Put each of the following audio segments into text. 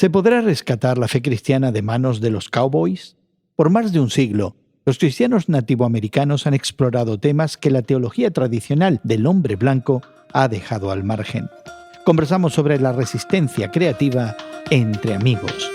¿Se podrá rescatar la fe cristiana de manos de los cowboys? Por más de un siglo, los cristianos nativoamericanos han explorado temas que la teología tradicional del hombre blanco ha dejado al margen. Conversamos sobre la resistencia creativa entre amigos.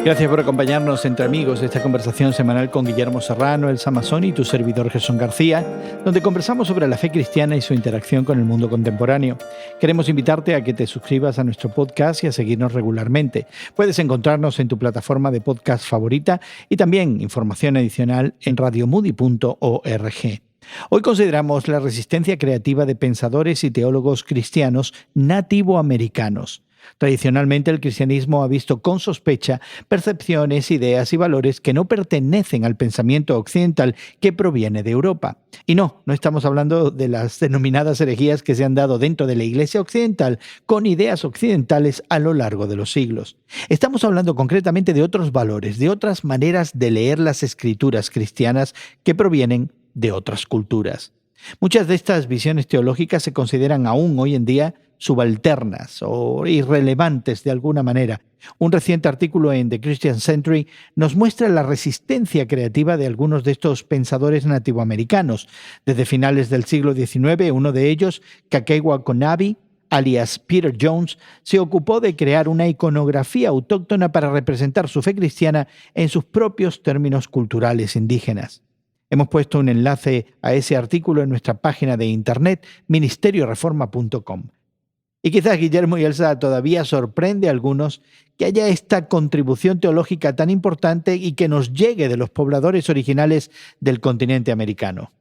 Gracias por acompañarnos entre amigos de esta conversación semanal con Guillermo Serrano, Elsa Mazzoni y tu servidor Gerson García, donde conversamos sobre la fe cristiana y su interacción con el mundo contemporáneo. Queremos invitarte a que te suscribas a nuestro podcast y a seguirnos regularmente. Puedes encontrarnos en tu plataforma de podcast favorita y también información adicional en radiomoody.org. Hoy consideramos la resistencia creativa de pensadores y teólogos cristianos nativoamericanos. Tradicionalmente el cristianismo ha visto con sospecha percepciones, ideas y valores que no pertenecen al pensamiento occidental que proviene de Europa. Y no estamos hablando de las denominadas herejías que se han dado dentro de la Iglesia occidental con ideas occidentales a lo largo de los siglos. Estamos hablando concretamente de otros valores, de otras maneras de leer las escrituras cristianas que provienen de otras culturas. Muchas de estas visiones teológicas se consideran aún hoy en día subalternas o irrelevantes de alguna manera. Un reciente artículo en The Christian Century nos muestra la resistencia creativa de algunos de estos pensadores nativoamericanos. Desde finales del siglo XIX, uno de ellos, Kakewa Konabi, alias Peter Jones, se ocupó de crear una iconografía autóctona para representar su fe cristiana en sus propios términos culturales indígenas. Hemos puesto un enlace a ese artículo en nuestra página de internet ministerioreforma.com. Y quizás Guillermo y Elsa todavía sorprende a algunos que haya esta contribución teológica tan importante y que nos llegue de los pobladores originales del continente americano.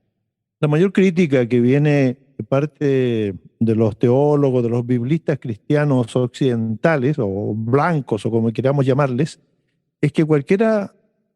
La mayor crítica que viene de parte de los teólogos, de los biblistas cristianos occidentales o blancos o como queramos llamarles, es que cualquier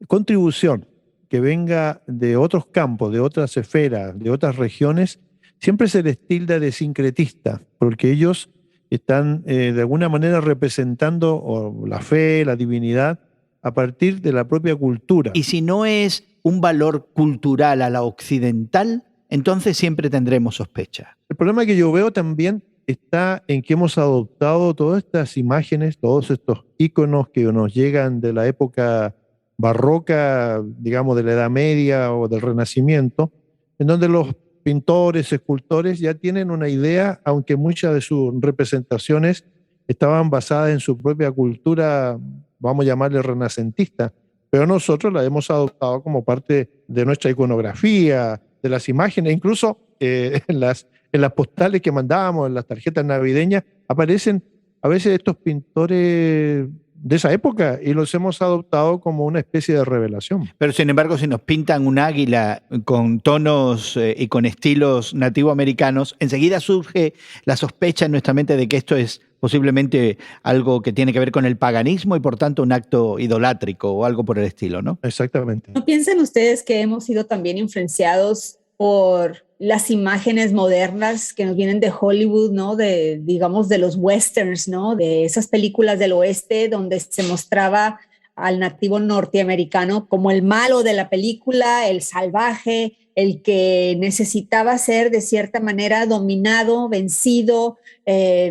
contribución que venga de otros campos, de otras esferas, de otras regiones, siempre se les tilda de sincretista, porque ellos están de alguna manera representando la fe, la divinidad, a partir de la propia cultura. Y si no es un valor cultural a la occidental, entonces siempre tendremos sospecha. El problema que yo veo también está en que hemos adoptado todas estas imágenes, todos estos íconos que nos llegan de la época barroca, digamos de la Edad Media o del Renacimiento, en donde los pintores, escultores ya tienen una idea, aunque muchas de sus representaciones estaban basadas en su propia cultura, vamos a llamarle renacentista, pero nosotros la hemos adoptado como parte de nuestra iconografía, de las imágenes, incluso en las postales que mandábamos, en las tarjetas navideñas, aparecen a veces estos pintores de esa época y los hemos adoptado como una especie de revelación. Pero sin embargo, si nos pintan un águila con tonos y con estilos nativoamericanos, enseguida surge la sospecha en nuestra mente de que esto es posiblemente algo que tiene que ver con el paganismo y por tanto un acto idolátrico o algo por el estilo, ¿no? Exactamente. ¿No piensan ustedes que hemos sido también influenciados por las imágenes modernas que nos vienen de Hollywood, ¿no? Digamos, de los westerns, ¿no? De esas películas del oeste donde se mostraba al nativo norteamericano como el malo de la película, el salvaje, el que necesitaba ser de cierta manera dominado, vencido,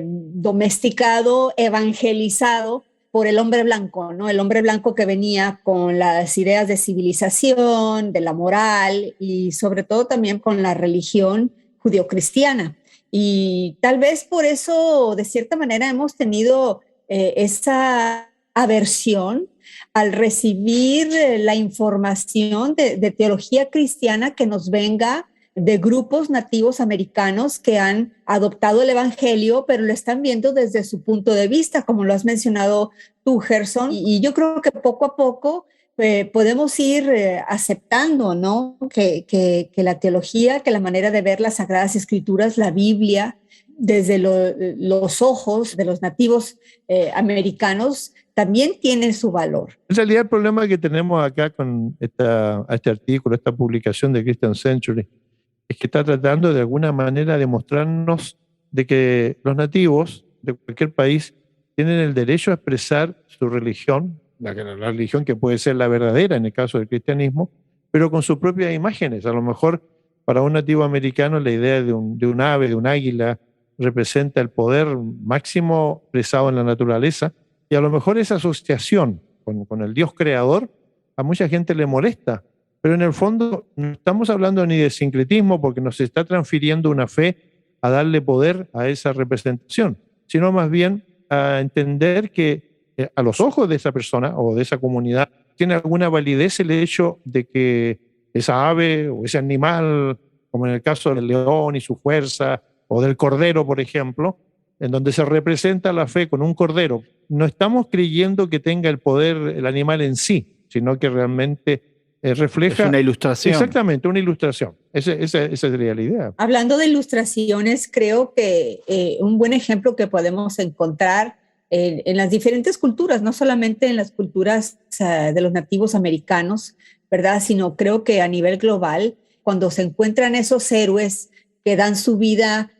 domesticado, evangelizado por el hombre blanco, ¿no? El hombre blanco que venía con las ideas de civilización, de la moral y sobre todo también con la religión judeocristiana. Y tal vez por eso, de cierta manera, hemos tenido esa aversión al recibir la información de teología cristiana que nos venga de grupos nativos americanos que han adoptado el evangelio, pero lo están viendo desde su punto de vista, como lo has mencionado tú, Gerson. Y yo creo que poco a poco podemos ir aceptando, ¿no? Que la teología, que la manera de ver las Sagradas Escrituras, la Biblia, desde los ojos de los nativos americanos, también tiene su valor. En realidad el problema que tenemos acá con este artículo, esta publicación de Christian Century, es que está tratando de alguna manera de mostrarnos de que los nativos de cualquier país tienen el derecho a expresar su religión, la religión que puede ser la verdadera en el caso del cristianismo, pero con sus propias imágenes. A lo mejor para un nativo americano la idea de un ave, de un águila, representa el poder máximo expresado en la naturaleza, y a lo mejor esa asociación con el Dios creador a mucha gente le molesta, pero en el fondo no estamos hablando ni de sincretismo porque nos está transfiriendo una fe a darle poder a esa representación, sino más bien a entender que a los ojos de esa persona o de esa comunidad tiene alguna validez el hecho de que esa ave o ese animal, como en el caso del león y su fuerza, o del cordero, por ejemplo, en donde se representa la fe con un cordero. No estamos creyendo que tenga el poder el animal en sí, sino que realmente refleja... Es una ilustración. Exactamente, una ilustración. Esa sería la idea. Hablando de ilustraciones, creo que un buen ejemplo que podemos encontrar en las diferentes culturas, no solamente en las culturas de los nativos americanos, ¿verdad? Sino creo que a nivel global, cuando se encuentran esos héroes que dan su vida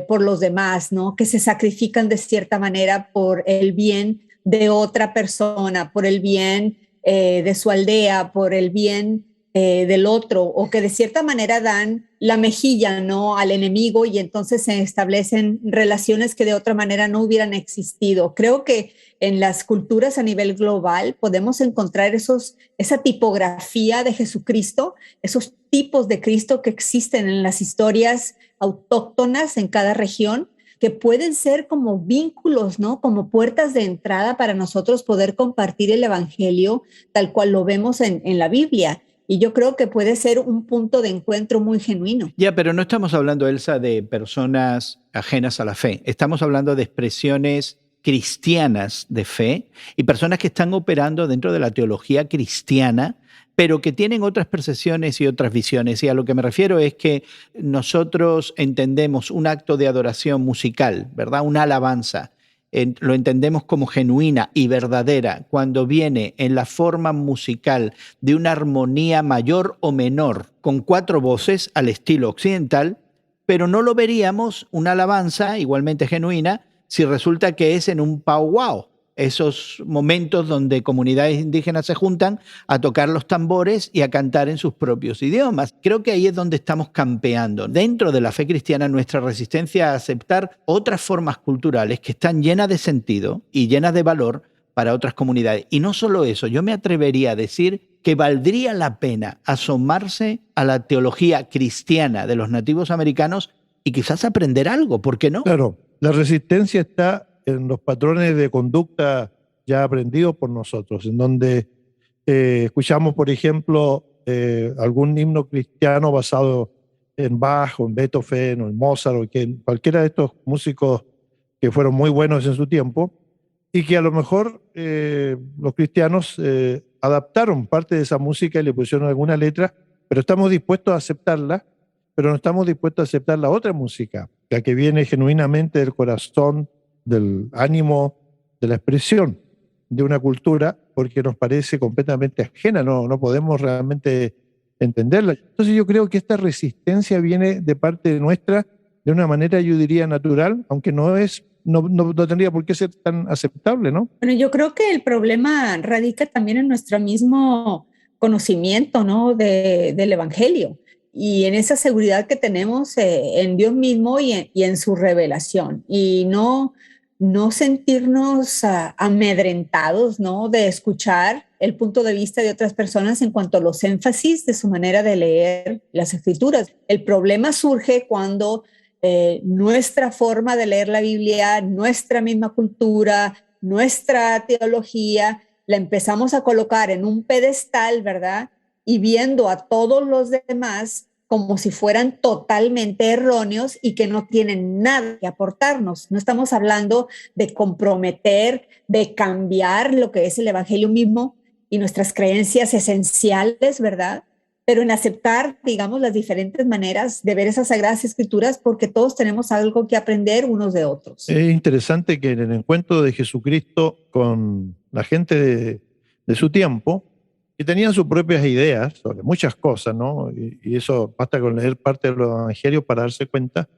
por los demás, ¿no? Que se sacrifican de cierta manera por el bien de otra persona, por el bien de su aldea, por el bien del otro, o que de cierta manera dan la mejilla, ¿no? Al enemigo, y entonces se establecen relaciones que de otra manera no hubieran existido. Creo que en las culturas a nivel global podemos encontrar esa tipografía de Jesucristo, esos tipos de Cristo que existen en las historias autóctonas en cada región, que pueden ser como vínculos, ¿no? Como puertas de entrada para nosotros poder compartir el evangelio tal cual lo vemos en la Biblia. Y yo creo que puede ser un punto de encuentro muy genuino. Ya, pero no estamos hablando, Elsa, de personas ajenas a la fe. Estamos hablando de expresiones cristianas de fe y personas que están operando dentro de la teología cristiana, pero que tienen otras percepciones y otras visiones. Y a lo que me refiero es que nosotros entendemos un acto de adoración musical, ¿verdad? Una alabanza. Lo entendemos como genuina y verdadera cuando viene en la forma musical de una armonía mayor o menor, con 4 voces al estilo occidental, pero no lo veríamos una alabanza igualmente genuina si resulta que es en un powwow, esos momentos donde comunidades indígenas se juntan a tocar los tambores y a cantar en sus propios idiomas. Creo que ahí es donde estamos campeando. Dentro de la fe cristiana, nuestra resistencia a aceptar otras formas culturales que están llenas de sentido y llenas de valor para otras comunidades. Y no solo eso, yo me atrevería a decir que valdría la pena asomarse a la teología cristiana de los nativos americanos y quizás aprender algo, ¿por qué no? Claro, la resistencia está en los patrones de conducta ya aprendidos por nosotros, en donde escuchamos, por ejemplo, algún himno cristiano basado en Bach o en Beethoven o en Mozart o en cualquiera de estos músicos que fueron muy buenos en su tiempo, y que a lo mejor los cristianos adaptaron parte de esa música y le pusieron alguna letra, pero estamos dispuestos a aceptarla, pero no estamos dispuestos a aceptar la otra música, la que viene genuinamente del corazón, del ánimo, de la expresión de una cultura, porque nos parece completamente ajena, no podemos realmente entenderla. Entonces yo creo que esta resistencia viene de parte nuestra de una manera, yo diría, natural, aunque no tendría por qué ser tan aceptable, ¿no? Bueno, yo creo que el problema radica también en nuestro mismo conocimiento, ¿no? del Evangelio y en esa seguridad que tenemos en Dios mismo y en su revelación, y no sentirnos amedrentados, ¿no? De escuchar el punto de vista de otras personas en cuanto a los énfasis de su manera de leer las escrituras. El problema surge cuando nuestra forma de leer la Biblia, nuestra misma cultura, nuestra teología, la empezamos a colocar en un pedestal, ¿verdad? Y viendo a todos los demás como si fueran totalmente erróneos y que no tienen nada que aportarnos. No estamos hablando de comprometer, de cambiar lo que es el Evangelio mismo y nuestras creencias esenciales, ¿verdad? Pero en aceptar, digamos, las diferentes maneras de ver esas Sagradas Escrituras, porque todos tenemos algo que aprender unos de otros. Es interesante que en el encuentro de Jesucristo con la gente de su tiempo, que tenían sus propias ideas sobre muchas cosas, ¿no? Y eso basta con leer parte de los evangelios para darse cuenta.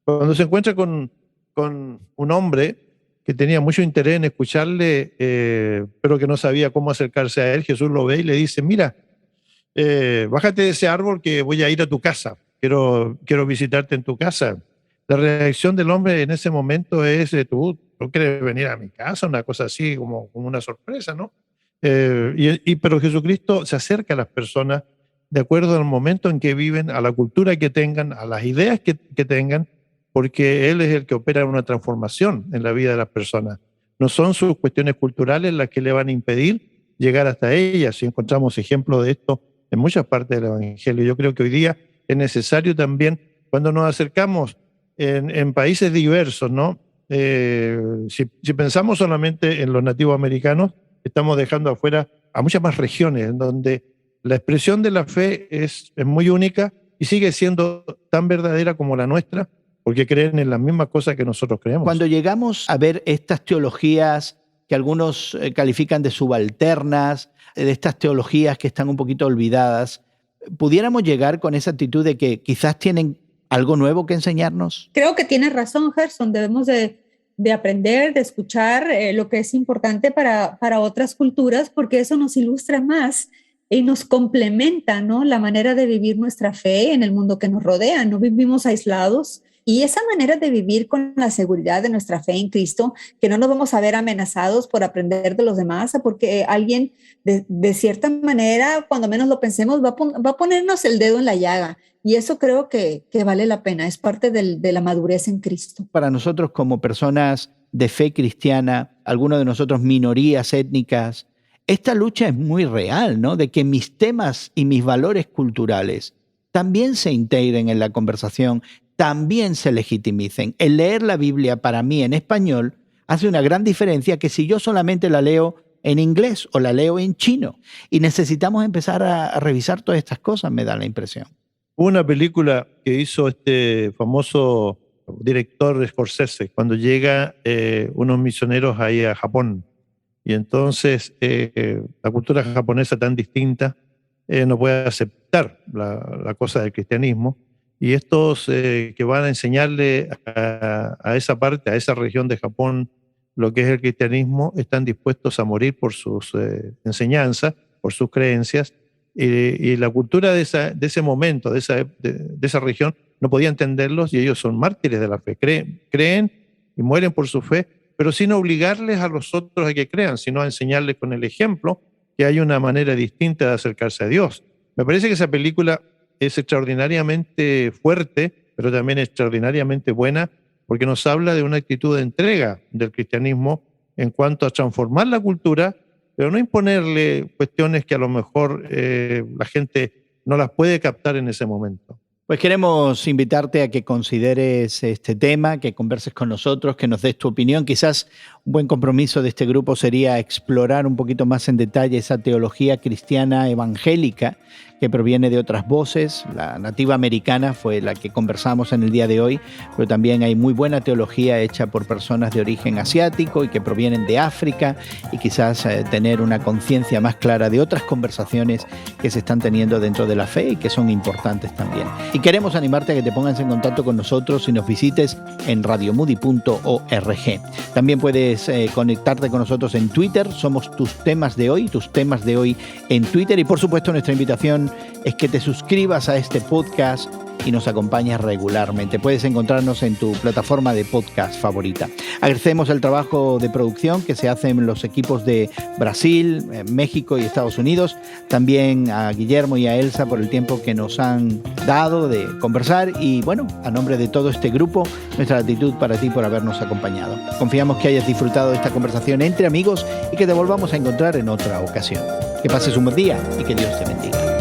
Cuando se encuentra con un hombre que tenía mucho interés en escucharle, pero que no sabía cómo acercarse a él, Jesús lo ve y le dice, mira, bájate de ese árbol que voy a ir a tu casa, quiero visitarte en tu casa. La reacción del hombre en ese momento es, tú quieres venir a mi casa, una cosa así como una sorpresa, ¿no? Pero Jesucristo se acerca a las personas de acuerdo al momento en que viven, a la cultura que tengan, a las ideas que tengan, porque Él es el que opera una transformación en la vida de las personas. No son sus cuestiones culturales las que le van a impedir llegar hasta ellas, y encontramos ejemplos de esto en muchas partes del Evangelio. Yo creo que hoy día es necesario también, cuando nos acercamos en países diversos, ¿no? Si pensamos solamente en los nativos americanos, estamos dejando afuera a muchas más regiones en donde la expresión de la fe es muy única y sigue siendo tan verdadera como la nuestra, porque creen en las mismas cosas que nosotros creemos. Cuando llegamos a ver estas teologías que algunos califican de subalternas, de estas teologías que están un poquito olvidadas, ¿pudiéramos llegar con esa actitud de que quizás tienen algo nuevo que enseñarnos? Creo que tienes razón, Gerson. Debemos de aprender, de escuchar lo que es importante para otras culturas, porque eso nos ilustra más y nos complementa, ¿no?, la manera de vivir nuestra fe en el mundo que nos rodea. No vivimos aislados. Y esa manera de vivir con la seguridad de nuestra fe en Cristo, que no nos vamos a ver amenazados por aprender de los demás, porque alguien de cierta manera, cuando menos lo pensemos, va a ponernos el dedo en la llaga. Y eso creo que vale la pena, es parte de la madurez en Cristo. Para nosotros como personas de fe cristiana, algunos de nosotros minorías étnicas, esta lucha es muy real, ¿no? De que mis temas y mis valores culturales también se integren en la conversación, también se legitimicen. El leer la Biblia para mí en español hace una gran diferencia que si yo solamente la leo en inglés o la leo en chino. Y necesitamos empezar a revisar todas estas cosas, me da la impresión. Una película que hizo este famoso director Scorsese cuando llega unos misioneros ahí a Japón. Y entonces la cultura japonesa tan distinta no puede aceptar la cosa del cristianismo. Y estos que van a enseñarle a esa parte, a esa región de Japón, lo que es el cristianismo, están dispuestos a morir por sus enseñanzas, por sus creencias. Y la cultura de ese momento, de esa región, no podía entenderlos, y ellos son mártires de la fe. Creen y mueren por su fe, pero sin obligarles a los otros a que crean, sino a enseñarles con el ejemplo que hay una manera distinta de acercarse a Dios. Me parece que esa película es extraordinariamente fuerte, pero también extraordinariamente buena, porque nos habla de una actitud de entrega del cristianismo en cuanto a transformar la cultura, pero no imponerle cuestiones que a lo mejor la gente no las puede captar en ese momento. Pues queremos invitarte a que consideres este tema, que converses con nosotros, que nos des tu opinión. Quizás un buen compromiso de este grupo sería explorar un poquito más en detalle esa teología cristiana evangélica que proviene de otras voces. La nativa americana fue la que conversamos en el día de hoy, pero también hay muy buena teología hecha por personas de origen asiático y que provienen de África, y quizás tener una conciencia más clara de otras conversaciones que se están teniendo dentro de la fe y que son importantes también. Y queremos animarte a que te pongas en contacto con nosotros y nos visites en radiomoody.org. También puedes conectarte con nosotros en Twitter. Somos tus temas de hoy en Twitter. Y por supuesto nuestra invitación es que te suscribas a este podcast y nos acompañes regularmente. Puedes encontrarnos en tu plataforma de podcast favorita. Agradecemos el trabajo de producción que se hace en los equipos de Brasil, México y Estados Unidos. También a Guillermo y a Elsa por el tiempo que nos han dado de conversar. Y bueno, a nombre de todo este grupo, nuestra gratitud para ti por habernos acompañado. Confiamos que hayas disfrutado de esta conversación entre amigos y que te volvamos a encontrar en otra ocasión. Que pases un buen día y que Dios te bendiga.